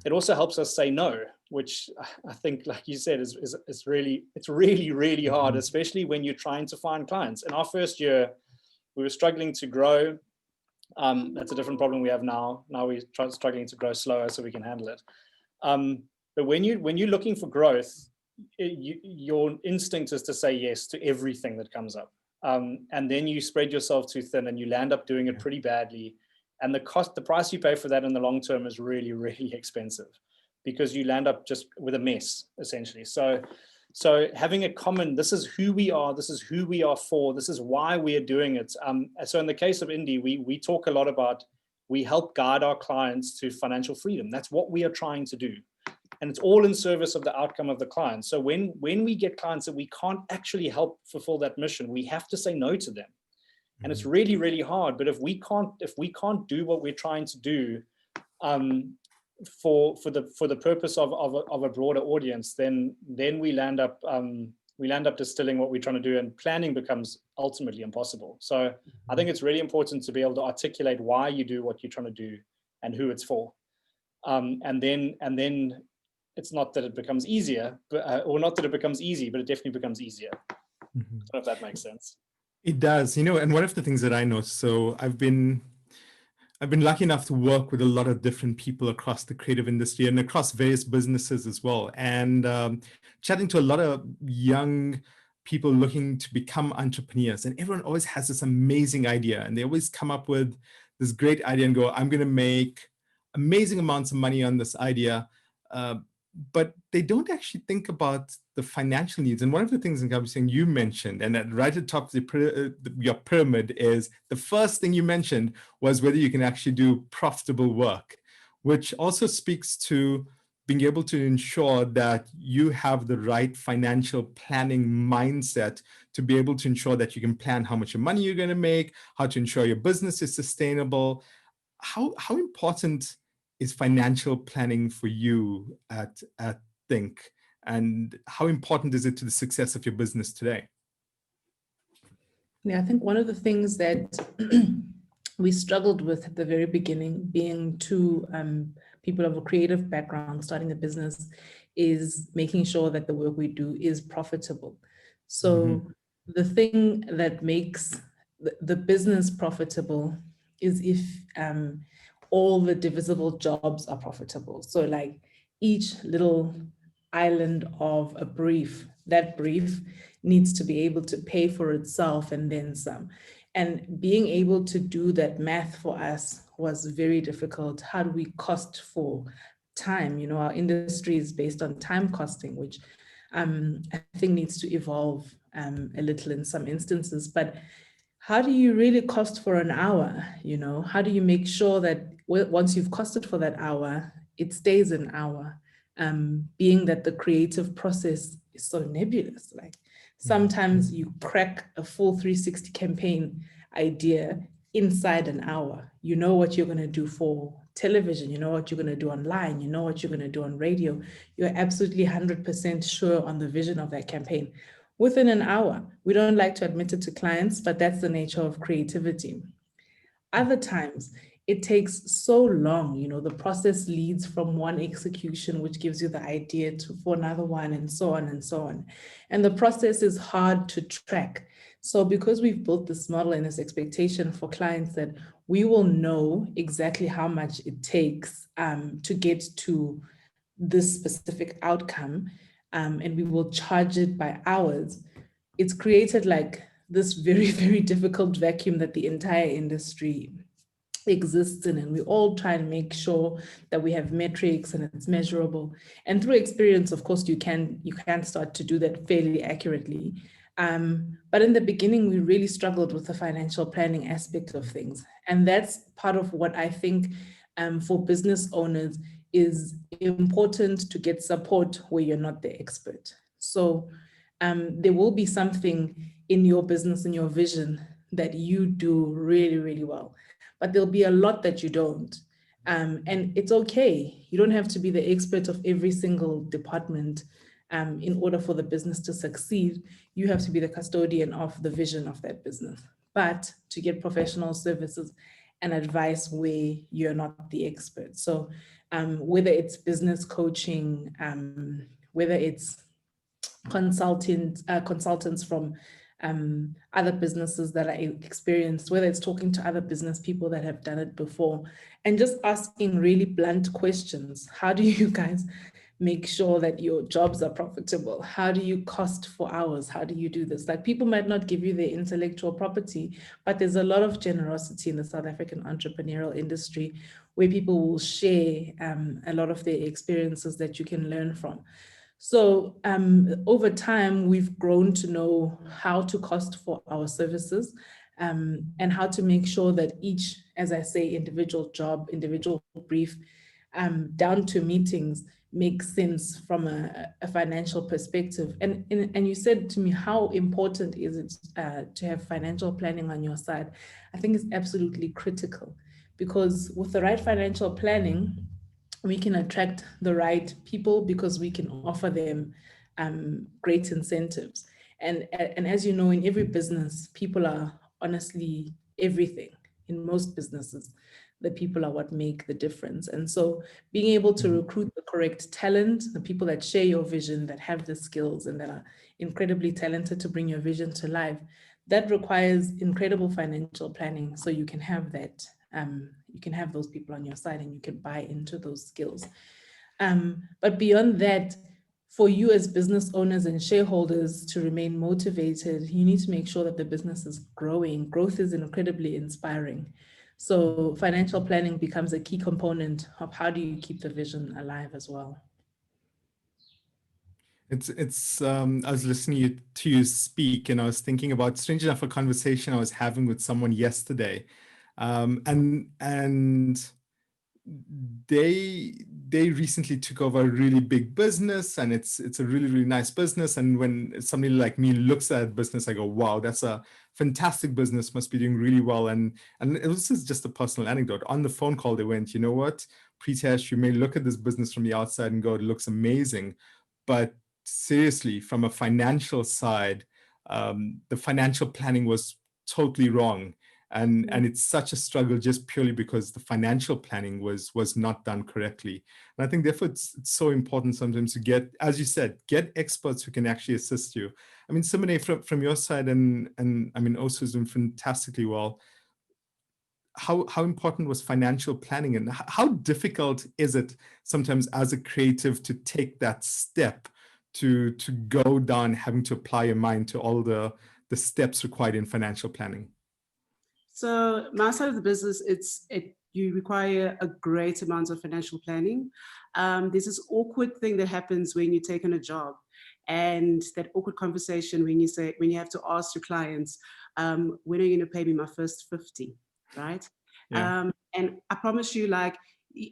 It also helps us say no, which I think, like you said, is really hard, especially when you're trying to find clients. In our first year, we were struggling to grow. That's a different problem we have now. Now we're struggling to grow slower so we can handle it. But when you're looking for growth, your instinct is to say yes to everything that comes up. And then you spread yourself too thin and you land up doing it pretty badly. And the price you pay for that in the long term is really, really expensive, because you land up just with a mess, essentially. So having a common, this is who we are, this is who we are for, this is why we are doing it. So in the case of Indy, we talk a lot about, we help guide our clients to financial freedom. That's what we are trying to do. And it's all in service of the outcome of the client. So when we get clients that we can't actually help fulfill that mission, we have to say no to them. And it's really, really hard. But if we can't do what we're trying to do for the purpose of a broader audience, then we land up distilling what we're trying to do, and planning becomes ultimately impossible. So I think it's really important to be able to articulate why you do what you're trying to do and who it's for. And then it's not that it becomes easier, or not that it becomes easy, but it definitely becomes easier. I don't know if that makes sense. It does, and one of the things that I know, so I've been lucky enough to work with a lot of different people across the creative industry and across various businesses as well. And chatting to a lot of young people looking to become entrepreneurs, and everyone always has this amazing idea, and they always come up with this great idea and go, I'm going to make amazing amounts of money on this idea. But they don't actually think about the financial needs. And one of the things, Nkgabiseng, you mentioned, and right at the top of your pyramid, is the first thing you mentioned was whether you can actually do profitable work, which also speaks to being able to ensure that you have the right financial planning mindset to be able to ensure that you can plan how much money you're going to make, how to ensure your business is sustainable. How important is financial planning for you at Think, and how important is it to the success of your business today? Yeah, I think one of the things that we struggled with at the very beginning, being two people of a creative background starting a business, is making sure that the work we do is profitable. So the thing that makes the business profitable is if all the divisible jobs are profitable. So like each little island of a brief, that brief needs to be able to pay for itself and then some. And being able to do that math for us was very difficult. How do we cost for time? Our industry is based on time costing, which I think needs to evolve a little in some instances. But how do you really cost for an hour? How do you make sure that once you've costed for that hour, it stays an hour? Being that the creative process is so nebulous. Like sometimes you crack a full 360 campaign idea inside an hour. You know what you're going to do for television, you know what you're going to do online, you know what you're going to do on radio. You're absolutely 100% sure on the vision of that campaign within an hour. We don't like to admit it to clients, but that's the nature of creativity. Other times, it takes so long, the process leads from one execution, which gives you the idea for another one, and so on and so on. And the process is hard to track. So because we've built this model and this expectation for clients that we will know exactly how much it takes to get to this specific outcome, and we will charge it by hours, it's created like this very, very difficult vacuum that the entire industry exists in, and we all try and make sure that we have metrics and it's measurable. And through experience, of course, you can start to do that fairly accurately. But in the beginning, we really struggled with the financial planning aspect of things. And that's part of what I think for business owners is important, to get support where you're not the expert. So there will be something in your business, in your vision, that you do really, really well, but there'll be a lot that you don't. And it's okay. You don't have to be the expert of every single department in order for the business to succeed. You have to be the custodian of the vision of that business, but to get professional services and advice where you're not the expert. So whether it's business coaching, whether it's consultants from other businesses that are experienced, whether it's talking to other business people that have done it before, and just asking really blunt questions. How do you guys make sure that your jobs are profitable? How do you cost for hours? How do you do this? Like, people might not give you their intellectual property, but there's a lot of generosity in the South African entrepreneurial industry where people will share a lot of their experiences that you can learn from. So over time, we've grown to know how to cost for our services and how to make sure that each, as I say, individual job, individual brief, down to meetings, makes sense from a financial perspective. And you said to me, how important is it to have financial planning on your side? I think it's absolutely critical, because with the right financial planning, we can attract the right people because we can offer them great incentives. And as you know, in every business, people are honestly everything. In most businesses, the people are what make the difference. And so being able to recruit the correct talent, the people that share your vision, that have the skills and that are incredibly talented to bring your vision to life, that requires incredible financial planning. So you can have that, you can have those people on your side and you can buy into those skills. But beyond that, for you as business owners and shareholders to remain motivated, you need to make sure that the business is growing. Growth is incredibly inspiring. So financial planning becomes a key component of how do you keep the vision alive as well. I was listening to you speak and I was thinking about, strange enough, a conversation I was having with someone yesterday. And they recently took over a really big business, and it's a really nice business. And when somebody like me looks at business, I go, wow, that's a fantastic business, must be doing really well. And this is just a personal anecdote. On the phone call, they went, you know what, Pritesh, you may look at this business from the outside and go, it looks amazing, but seriously, from a financial side, the financial planning was totally wrong. And it's such a struggle just purely because the financial planning was not done correctly. And I think therefore it's so important sometimes to get, as you said, get experts who can actually assist you. I mean, Simoné, from your side, and I mean, Osu's doing fantastically well. How important was financial planning, and how difficult is it sometimes as a creative to take that step to go down having to apply your mind to all the steps required in financial planning? So my side of the business, you require a great amount of financial planning. There's this awkward thing that happens when you take on a job, and that awkward conversation when you have to ask your clients, when are you going to pay me my first 50, right? Yeah. And I promise you, like,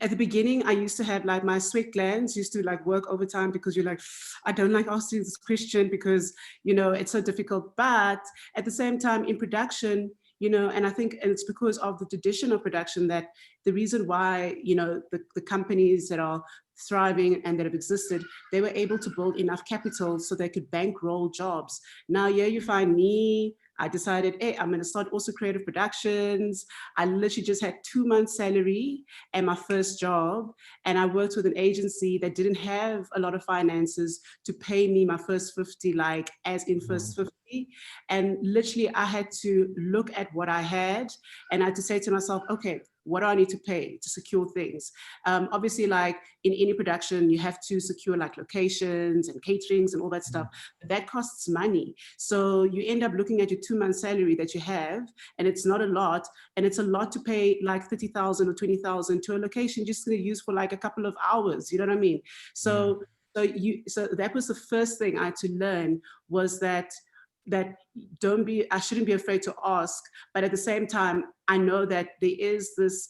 at the beginning, I used to have like my sweat glands used to like work overtime, because you're like, I don't like asking this question because, you know, it's so difficult. But at the same time, in production, you know, and I think it's because of the tradition of production that the reason why, you know, the companies that are thriving and that have existed, they were able to build enough capital so they could bankroll jobs. Now, here you find me, I decided, hey, I'm going to start also creative productions. I literally just had 2 months salary and my first job. And I worked with an agency that didn't have a lot of finances to pay me my first 50, like as in first 50. And literally I had to look at what I had and I had to say to myself, okay, what do I need to pay to secure things? Obviously, like in any production, you have to secure like locations and caterings and all that stuff. But that costs money. So you end up looking at your 2 month salary that you have, and it's not a lot. And it's a lot to pay like 30,000 or 20,000 to a location just to use for like a couple of hours. You know what I mean? So, so that was the first thing I had to learn, was that I shouldn't be afraid to ask, but at the same time, I know that there is this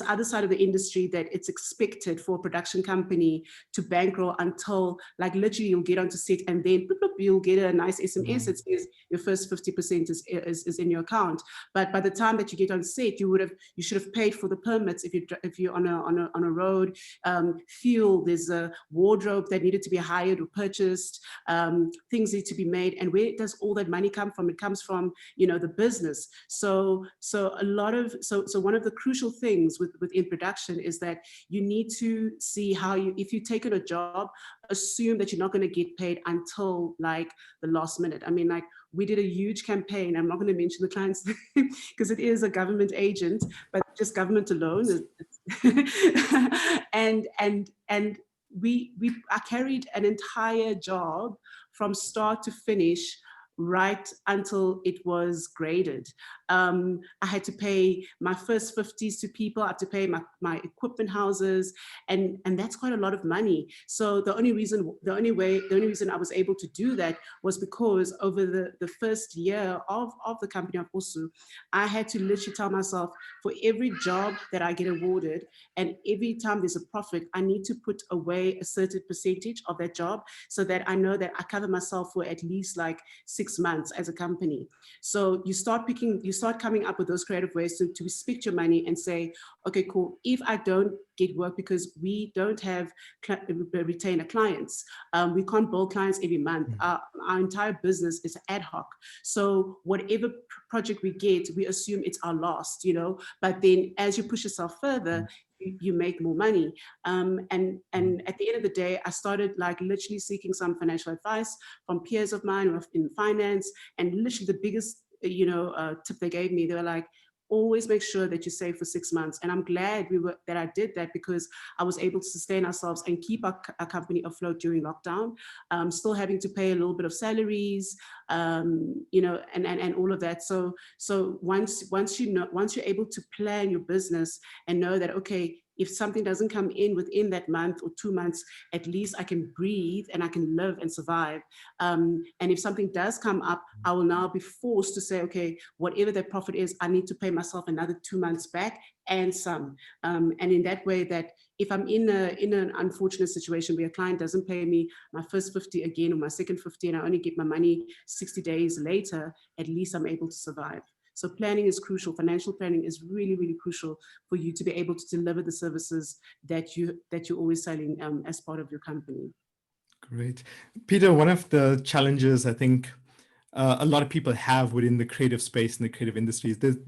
other side of the industry that it's expected for a production company to bankroll until, like, literally you'll get onto set and then boop, boop, you'll get a nice SMS that says your first 50% is in your account. But by the time that you get on set, you should have paid for the permits if you're on a road, fuel. There's a wardrobe that needed to be hired or purchased. Things need to be made, and where does all that money come from? It comes from, you know, the business. So one of the crucial things within production is that you need to see how if you take on a job, assume that you're not going to get paid until like the last minute. I mean, like, we did a huge campaign. I'm not going to mention the client's name because it is a government agent, but just government alone. and I carried an entire job from start to finish, right until it was graded. I had to pay my first 50s to people. I had to pay my equipment houses, and that's quite a lot of money. So the only reason I was able to do that was because over the first year of the company of Osu, I had to literally tell myself, for every job that I get awarded and every time there's a profit, I need to put away a certain percentage of that job so that I know that I cover myself for at least like 6 months as a company. So you start coming up with those creative ways to speak your money and say, okay, cool. If I don't get work because we don't have retainer clients, we can't bill clients every month. Our entire business is ad hoc. So whatever project we get, we assume it's our last, you know, but then as you push yourself further, you make more money. And at the end of the day, I started like literally seeking some financial advice from peers of mine who are in finance. And literally the biggest tip they gave me. They were like, always make sure that you save for 6 months. And I'm glad that I did that, because I was able to sustain ourselves and keep our company afloat during lockdown, still having to pay a little bit of salaries, and all of that. So once you're able to plan your business and know that, okay, if something doesn't come in within that month or 2 months, at least I can breathe and I can live and survive. And if something does come up, I will now be forced to say, okay, whatever that profit is, I need to pay myself another 2 months back and some. And in that way, that if I'm in an unfortunate situation where a client doesn't pay me my first 50 again, or my second 50, and I only get my money 60 days later, at least I'm able to survive. So planning is crucial. Financial planning is really, really crucial for you to be able to deliver the services that you're always selling as part of your company. Great. Peter, one of the challenges I think a lot of people have within the creative space and the creative industries, there's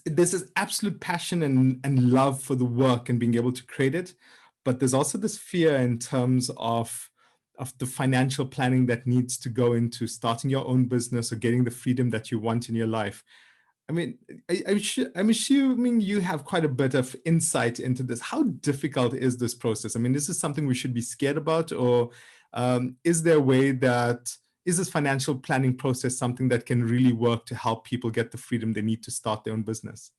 this absolute passion and love for the work and being able to create it, but there's also this fear in terms of the financial planning that needs to go into starting your own business or getting the freedom that you want in your life. I mean, I'm assuming you have quite a bit of insight into this. How difficult is this process? I mean, is this something we should be scared about, or is there a way is this financial planning process something that can really work to help people get the freedom they need to start their own business?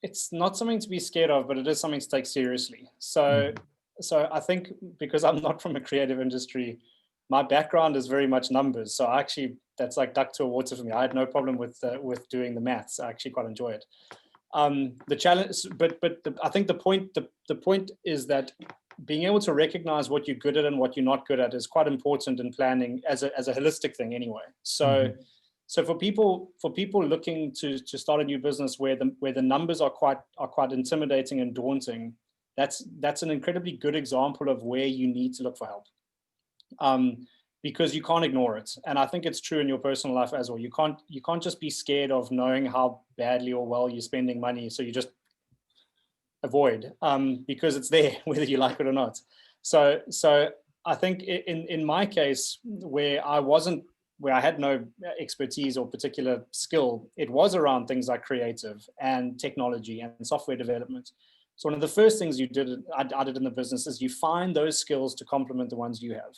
It's not something to be scared of, but it is something to take seriously. So I think, because I'm not from a creative industry, my background is very much numbers. So that's like duck to water for me. I had no problem with doing the maths. I actually quite enjoy it. The challenge, I think the point is that being able to recognize what you're good at and what you're not good at is quite important in planning as a holistic thing anyway. So for people looking to start a new business where the numbers are quite intimidating and daunting, that's an incredibly good example of where you need to look for help. Because you can't ignore it. And I think it's true in your personal life as well. You can't just be scared of knowing how badly or well you're spending money, so you just avoid, because it's there whether you like it or not. So I think in my case, where I had no expertise or particular skill, it was around things like creative and technology and software development. So one of the first things I did in the business is you find those skills to complement the ones you have.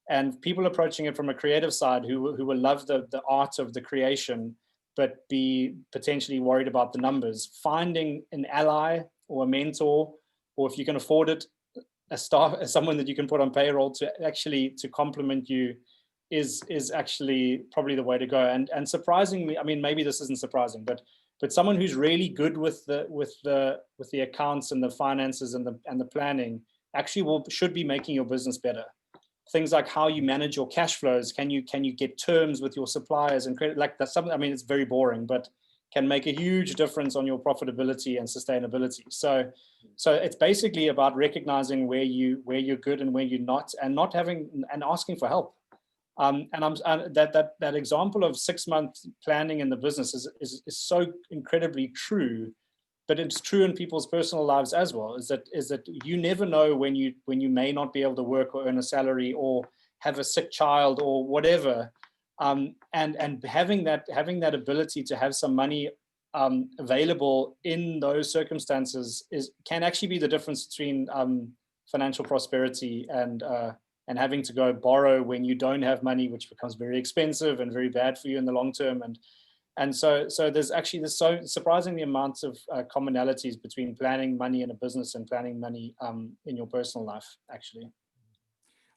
And people approaching it from a creative side who will love the art of the creation, but be potentially worried about the numbers, finding an ally or a mentor, or if you can afford it, someone that you can put on payroll to complement you is actually probably the way to go. And surprisingly, I mean, maybe this isn't surprising, but someone who's really good with the accounts and the finances and the planning actually should be making your business better. Things like how you manage your cash flows, can you get terms with your suppliers and credit, like that's something, I mean, it's very boring, but can make a huge difference on your profitability and sustainability. So it's basically about recognizing where you're good and where you're not, and not having and asking for help. And that example of 6 month planning in the business is so incredibly true. But it's true in people's personal lives as well, is that you never know when you may not be able to work or earn a salary or have a sick child or whatever. And having that ability to have some money available in those circumstances can actually be the difference between financial prosperity and having to go borrow when you don't have money, which becomes very expensive and very bad for you in the long term. And so there's so surprisingly amounts of commonalities between planning money in a business and planning money in your personal life, actually.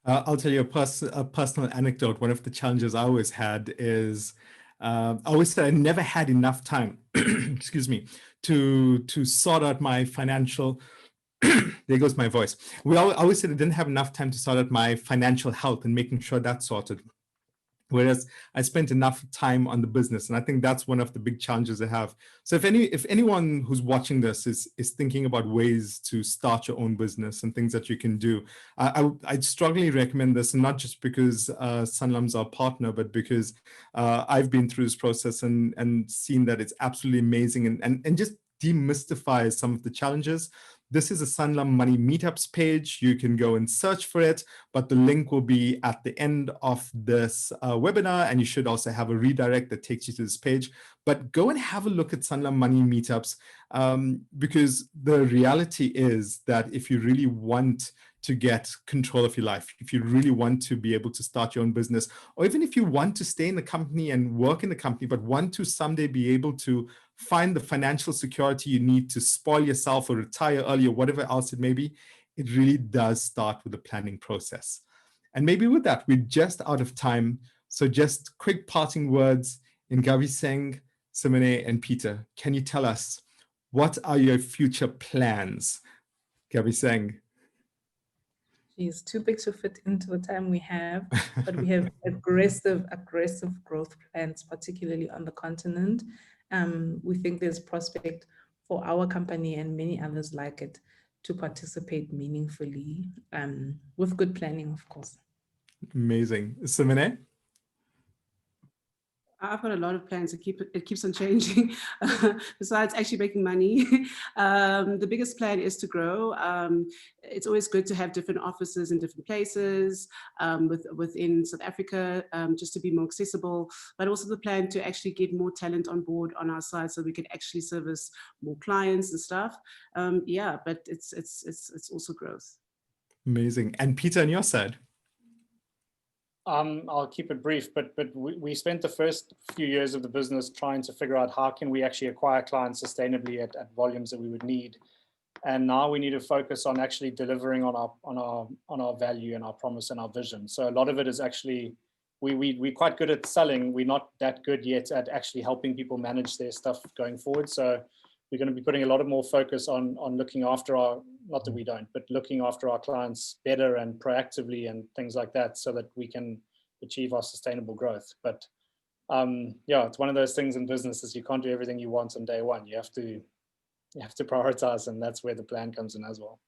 I'll tell you a personal anecdote. One of the challenges I always had is I always said I never had enough time, excuse me, to sort out my financial. There goes my voice. I always said I didn't have enough time to sort out my financial health and making sure that's sorted. Whereas I spent enough time on the business, and I think that's one of the big challenges I have. So if anyone who's watching this is thinking about ways to start your own business and things that you can do, I'd strongly recommend this, and not just because Sanlam's our partner, but because I've been through this process and seen that it's absolutely amazing and just demystifies some of the challenges, This is a Sanlam Money Meetups page. You can go and search for it, but the link will be at the end of this webinar, and you should also have a redirect that takes you to this page. But go and have a look at Sanlam Money Meetups, because the reality is that if you really want to get control of your life, if you really want to be able to start your own business, or even if you want to stay in the company and work in the company, but want to someday be able to find the financial security you need to spoil yourself or retire early or whatever else it may be, it really does start with the planning process. And maybe with that, we're just out of time. So just quick parting words. Nkgabiseng, Simoné, and Peter, can you tell us what are your future plans? Nkgabiseng. It's too big to fit into the time we have, but we have aggressive growth plans, particularly on the continent. We think there's prospect for our company and many others like it to participate meaningfully, with good planning, of course. Amazing. Simoné? I've got a lot of plans. It keeps on changing. Besides actually making money, the biggest plan is to grow. It's always good to have different offices in different places within South Africa, just to be more accessible. But also the plan to actually get more talent on board on our side, so we can actually service more clients and stuff. Yeah, but it's also growth. Amazing. And Peter, on your side? I'll keep it brief, but we spent the first few years of the business trying to figure out how can we actually acquire clients sustainably at volumes that we would need. And now we need to focus on actually delivering on our value and our promise and our vision. So a lot of it is actually, we're quite good at selling. We're not that good yet at actually helping people manage their stuff going forward. So we're going to be putting a lot of more focus on looking after our, not that we don't, but looking after our clients better and proactively and things like that, so that we can achieve our sustainable growth. But yeah, it's one of those things in businesses, you can't do everything you want on day one. You have to prioritize, and that's where the plan comes in as well.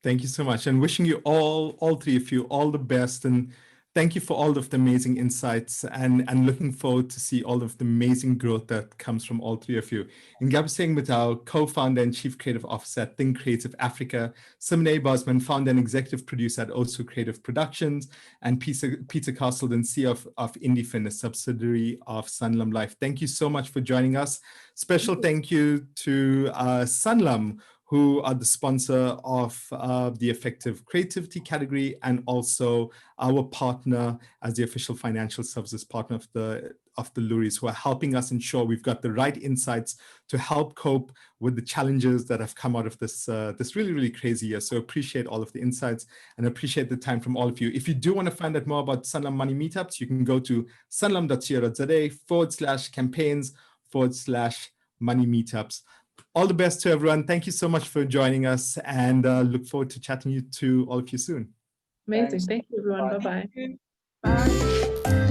Thank you so much, and wishing you all three of you, all the best. And thank you for all of the amazing insights, and looking forward to see all of the amazing growth that comes from all three of you. Nkgabiseng Motau, co-founder and chief creative officer at Think Creative Africa, Simoné Bosman, founder and executive producer at Also Creative Productions, and Peter Castleton, CEO of IndieFin, a subsidiary of Sanlam Life. Thank you so much for joining us. Special thank you to Sanlam, who are the sponsor of the Effective Creativity category, and also our partner as the official financial services partner of the Loeries, who are helping us ensure we've got the right insights to help cope with the challenges that have come out of this really, really crazy year. So appreciate all of the insights and appreciate the time from all of you. If you do want to find out more about Sanlam Money Meetups, you can go to sanlam.co.za/campaigns/money meetups. All the best to everyone. Thank you so much for joining us, and look forward to chatting to all of you soon. Amazing. Thank you, everyone. Bye. Bye-bye. Bye.